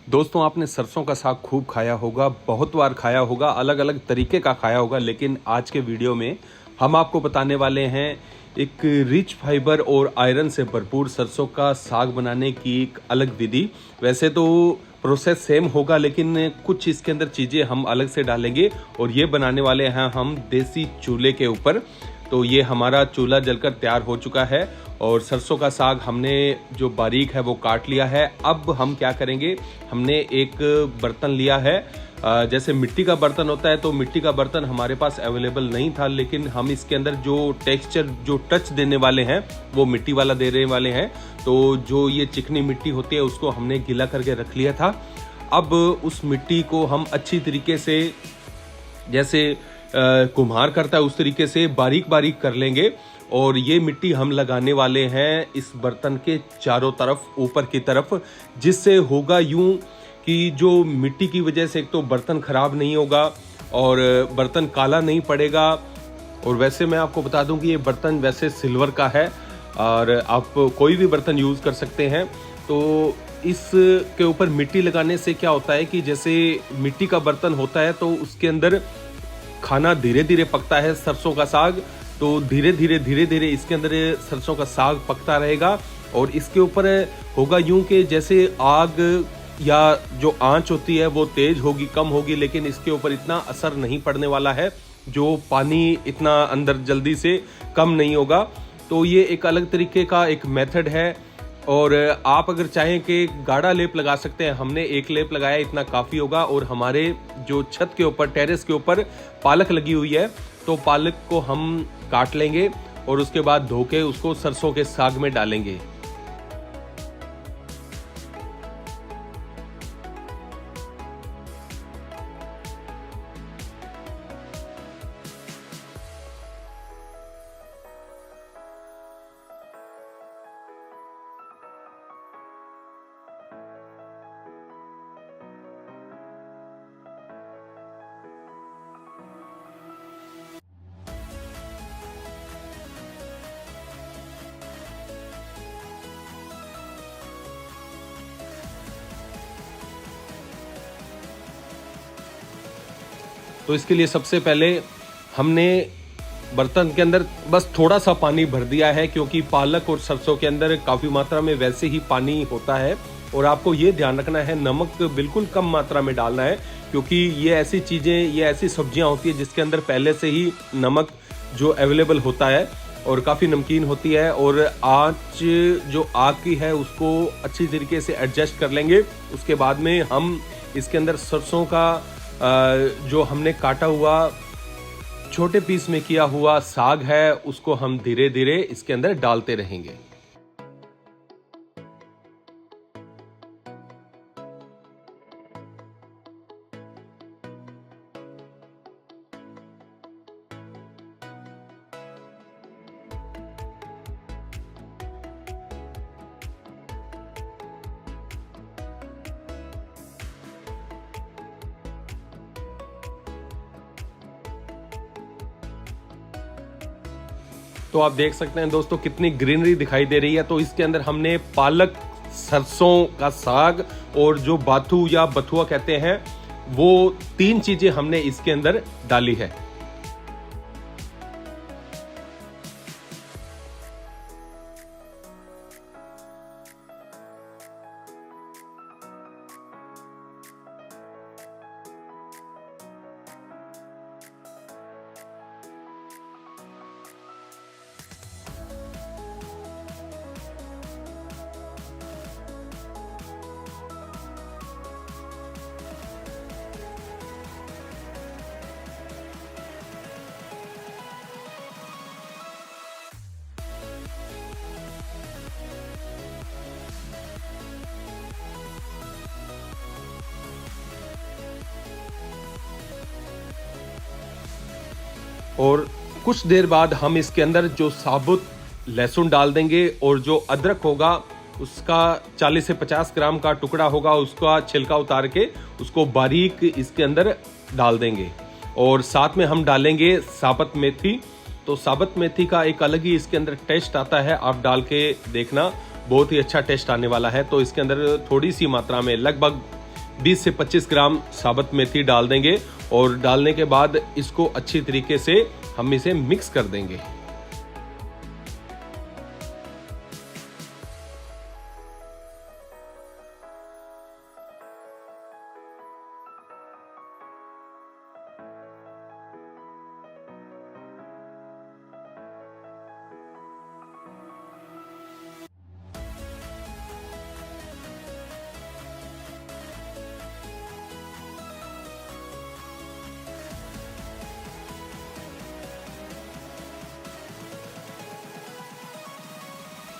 दोस्तों आपने सरसों का साग खूब खाया होगा, बहुत बार खाया होगा, अलग अलग तरीके का खाया होगा, लेकिन आज के वीडियो में हम आपको बताने वाले हैं एक रिच फाइबर और आयरन से भरपूर सरसों का साग बनाने की एक अलग विधि। वैसे तो प्रोसेस सेम होगा, लेकिन कुछ इसके अंदर चीज़ें हम अलग से डालेंगे और ये बनाने वाले हैं हम देसी चूल्हे के ऊपर। तो ये हमारा चूल्हा जलकर तैयार हो चुका है और सरसों का साग हमने जो बारीक है वो काट लिया है। अब हम क्या करेंगे, हमने एक बर्तन लिया है, जैसे मिट्टी का बर्तन होता है, तो मिट्टी का बर्तन हमारे पास अवेलेबल नहीं था, लेकिन हम इसके अंदर जो टेक्सचर, जो टच देने वाले हैं वो मिट्टी वाला देने वाले हैं। तो जो ये चिकनी मिट्टी होती है उसको हमने गीला करके रख लिया था। अब उस मिट्टी को हम अच्छी तरीके से, जैसे कुम्हार करता है उस तरीके से बारीक बारीक कर लेंगे और ये मिट्टी हम लगाने वाले हैं इस बर्तन के चारों तरफ, ऊपर की तरफ, जिससे होगा यूं कि जो मिट्टी की वजह से एक तो बर्तन खराब नहीं होगा और बर्तन काला नहीं पड़ेगा। और वैसे मैं आपको बता दूं कि ये बर्तन वैसे सिल्वर का है और आप कोई भी बर्तन यूज़ कर सकते हैं। तो इस के ऊपर मिट्टी लगाने से क्या होता है कि जैसे मिट्टी का बर्तन होता है तो उसके अंदर खाना धीरे धीरे पकता है, सरसों का साग, तो धीरे धीरे इसके अंदर सरसों का साग पकता रहेगा। और इसके ऊपर होगा यूं कि जैसे आग या जो आंच होती है वो तेज होगी, कम होगी, लेकिन इसके ऊपर इतना असर नहीं पड़ने वाला है, जो पानी इतना अंदर जल्दी से कम नहीं होगा। तो ये एक अलग तरीके का एक मेथड है। और आप अगर चाहें कि गाढ़ा लेप लगा सकते हैं, हमने एक लेप लगाया, इतना काफ़ी होगा। और हमारे जो छत के ऊपर, टेरेस के ऊपर पालक लगी हुई है, तो पालक को हम काट लेंगे और उसके बाद धो के उसको सरसों के साग में डालेंगे। तो इसके लिए सबसे पहले हमने बर्तन के अंदर बस थोड़ा सा पानी भर दिया है, क्योंकि पालक और सरसों के अंदर काफ़ी मात्रा में वैसे ही पानी होता है। और आपको ये ध्यान रखना है, नमक बिल्कुल कम मात्रा में डालना है, क्योंकि ये ऐसी चीज़ें, ये ऐसी सब्जियां होती है जिसके अंदर पहले से ही नमक जो अवेलेबल होता है और काफ़ी नमकीन होती है। और आँच जो आग की है उसको अच्छी तरीके से एडजस्ट कर लेंगे। उसके बाद में हम इसके अंदर सरसों का जो हमने काटा हुआ, छोटे पीस में किया हुआ साग है, उसको हम धीरे धीरे इसके अंदर डालते रहेंगे। तो आप देख सकते हैं दोस्तों कितनी ग्रीनरी दिखाई दे रही है। तो इसके अंदर हमने पालक, सरसों का साग और जो बाथू या बथुआ कहते हैं, वो 3 चीजें हमने इसके अंदर डाली है। और कुछ देर बाद हम इसके अंदर जो साबुत लहसुन डाल देंगे और जो अदरक होगा उसका 40 से 50 ग्राम का टुकड़ा होगा, उसका छिलका उतार के उसको बारीक इसके अंदर डाल देंगे। और साथ में हम डालेंगे साबुत मेथी। तो साबुत मेथी का एक अलग ही इसके अंदर टेस्ट आता है, आप डाल के देखना, बहुत ही अच्छा टेस्ट आने वाला है। तो इसके अंदर थोड़ी सी मात्रा में, लगभग 20 से 25 ग्राम साबुत मेथी डाल देंगे और डालने के बाद इसको अच्छी तरीके से हम इसे मिक्स कर देंगे।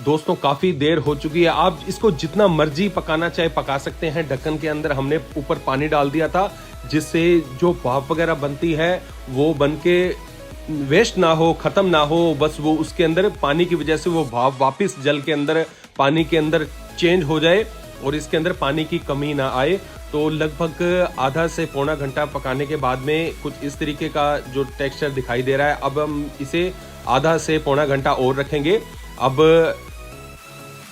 दोस्तों काफी देर हो चुकी है। आप इसको जितना मर्जी पकाना चाहे पका सकते हैं। ढक्कन के अंदर हमने ऊपर पानी डाल दिया था जिससे जो भाप वगैरह बनती है वो बन के वेस्ट ना हो, खत्म ना हो, बस वो उसके अंदर पानी की वजह से वो भाप वापस जल के अंदर पानी के अंदर चेंज हो जाए और इसके अंदर पानी की कमी ना आए। तो लगभग आधा से पौना घंटा पकाने के बाद में कुछ इस तरीके का जो टेक्सचर दिखाई दे रहा है। अब हम इसे आधा से पौना घंटा और रखेंगे। अब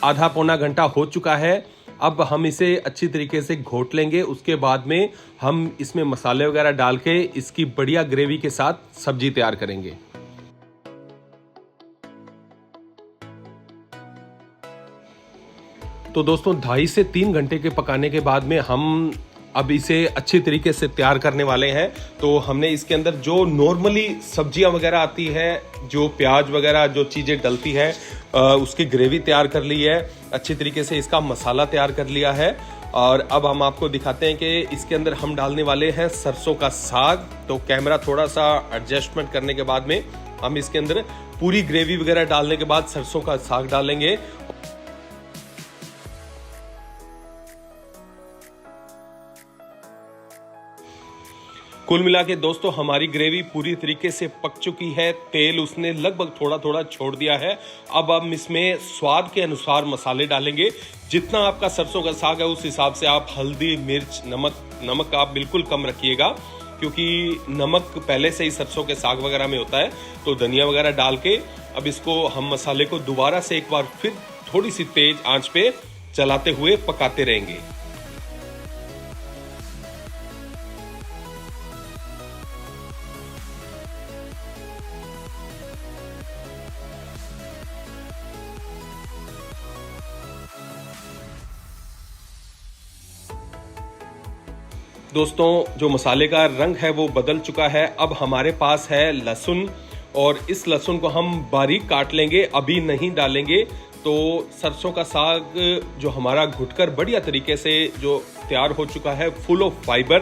आधा पौना घंटा हो चुका है। अब हम इसे अच्छी तरीके से घोट लेंगे। उसके बाद में हम इसमें मसाले वगैरह डाल के इसकी बढ़िया ग्रेवी के साथ सब्जी तैयार करेंगे। तो दोस्तों 2.5 से 3 घंटे के पकाने के बाद में हम अब इसे अच्छी तरीके से तैयार करने वाले हैं। तो हमने इसके अंदर जो नॉर्मली सब्जियां वगैरह आती है, जो प्याज वगैरह जो चीज़ें डलती है, उसकी ग्रेवी तैयार कर ली है। अच्छी तरीके से इसका मसाला तैयार कर लिया है। और अब हम आपको दिखाते हैं कि इसके अंदर हम डालने वाले हैं सरसों का साग। तो कैमरा थोड़ा सा एडजस्टमेंट करने के बाद में हम इसके अंदर पूरी ग्रेवी वगैरह डालने के बाद सरसों का साग डालेंगे। कुल मिला के दोस्तों हमारी ग्रेवी पूरी तरीके से पक चुकी है। तेल उसने लगभग थोड़ा थोड़ा छोड़ दिया है। अब हम इसमें स्वाद के अनुसार मसाले डालेंगे। जितना आपका सरसों का साग है उस हिसाब से आप हल्दी, मिर्च, नमक आप बिल्कुल कम रखिएगा, क्योंकि नमक पहले से ही सरसों के साग वगैरह में होता है। तो धनिया वगैरह डाल के अब इसको हम मसाले को दोबारा से एक बार फिर थोड़ी सी तेज आंच पे चलाते हुए पकाते रहेंगे। दोस्तों जो मसाले का रंग है वो बदल चुका है। अब हमारे पास है लहसुन और इस लहसुन को हम बारीक काट लेंगे, अभी नहीं डालेंगे। तो सरसों का साग जो हमारा घुटकर बढ़िया तरीके से जो तैयार हो चुका है, फुल ऑफ फाइबर।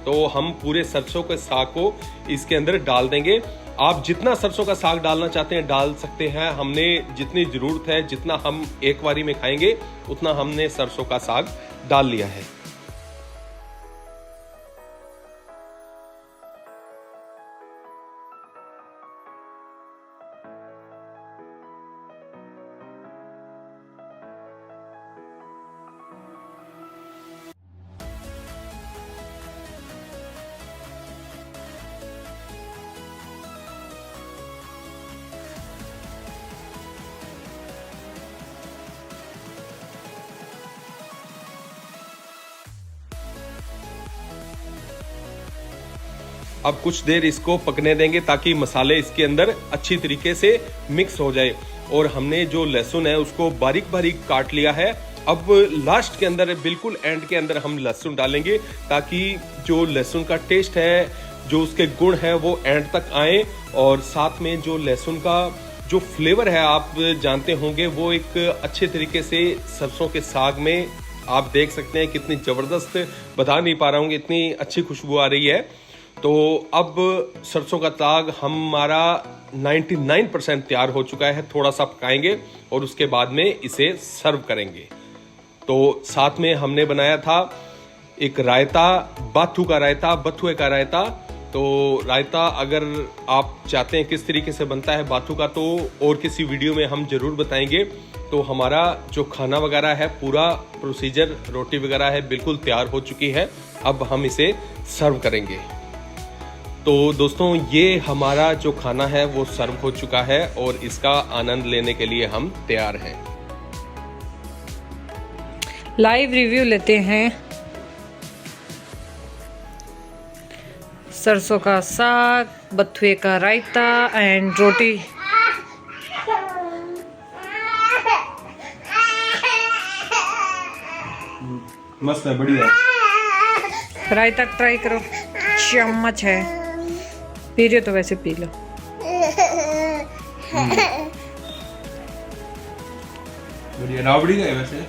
तो हम पूरे सरसों के साग को इसके अंदर डाल देंगे। आप जितना सरसों का साग डालना चाहते हैं डाल सकते हैं। हमने जितनी जरूरत है, जितना हम एक बारी में खाएंगे उतना हमने सरसों का साग डाल लिया है। अब कुछ देर इसको पकने देंगे ताकि मसाले इसके अंदर अच्छी तरीके से मिक्स हो जाए। और हमने जो लहसुन है उसको बारीक बारीक काट लिया है। अब लास्ट के अंदर, बिल्कुल एंड के अंदर हम लहसुन डालेंगे ताकि जो लहसुन का टेस्ट है, जो उसके गुण है वो एंड तक आए। और साथ में जो लहसुन का जो फ्लेवर है आप जानते होंगे, वो एक अच्छे तरीके से सरसों के साग में आप देख सकते हैं कितनी जबरदस्त, बता नहीं पा रहा हूँ, इतनी अच्छी खुशबू आ रही है। तो अब सरसों का साग हमारा 99% तैयार हो चुका है। थोड़ा सा पकाएंगे और उसके बाद में इसे सर्व करेंगे। तो साथ में हमने बनाया था एक रायता, बाथू का रायता, बथुए का रायता। तो रायता अगर आप चाहते हैं किस तरीके से बनता है बाथू का, तो और किसी वीडियो में हम जरूर बताएंगे। तो हमारा जो खाना वगैरह है, पूरा प्रोसीजर, रोटी वगैरह है, बिल्कुल तैयार हो चुकी है। अब हम इसे सर्व करेंगे। तो दोस्तों ये हमारा जो खाना है वो सर्व हो चुका है और इसका आनंद लेने के लिए हम तैयार हैं। लाइव रिव्यू लेते हैं। सरसों का साग, बथुए का रायता एंड रोटी। मस्त है, बढ़िया। रायता ट्राई करो, चम्मच है। पी रहे हो तो वैसे पी लो। बढ़िया। राबड़ी का है वैसे,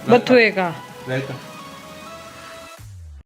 बथुए का रायता।